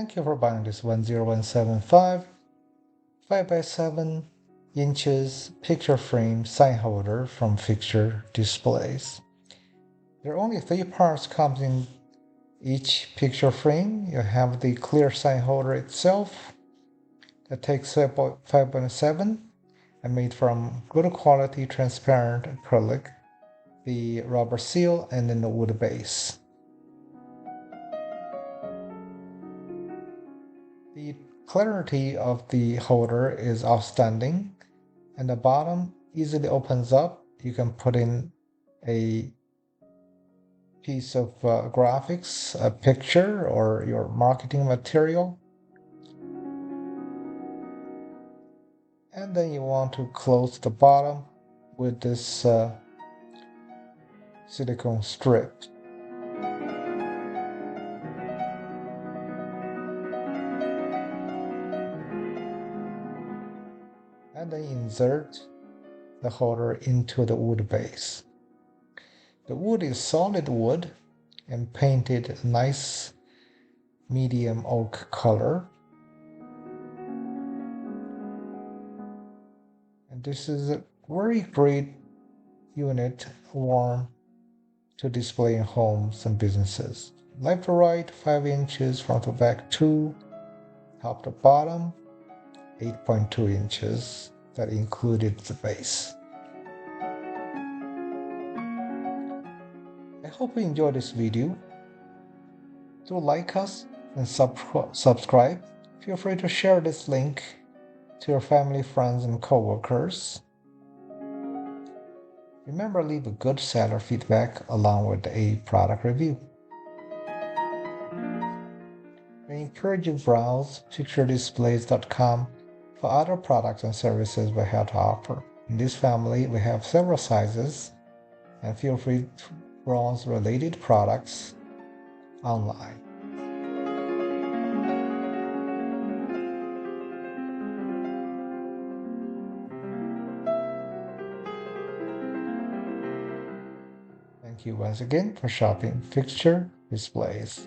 Thank you for buying this 10175 5 by 7 inches picture frame sign holder from Fixture Displays. There are only 3 parts comes in each picture frame. You have the clear sign holder itself that takes 5.7 and made from good quality transparent acrylic, the rubber seal, and then the wood base. The clarity of the holder is outstanding, and the bottom easily opens up. You can put in a piece of graphics, a picture, or your marketing material. And then you want to close the bottom with this silicone strip. And then insert the holder into the wood base. The wood is solid wood and painted nice medium oak color. And this is a very great unit worn to display in homes and businesses. Left to right, 5 inches, front to back 2, top to bottom 8.2 inches. That included the base. I hope you enjoyed this video. Do like us and subscribe. Feel free to share this link to your family, friends, and coworkers. Remember, leave a good seller feedback along with a product review. I encourage you to browse fixturedisplays.com for other products and services we have to offer. In this family, we have several sizes, and feel free to browse related products online. Thank you once again for shopping Fixture Displays.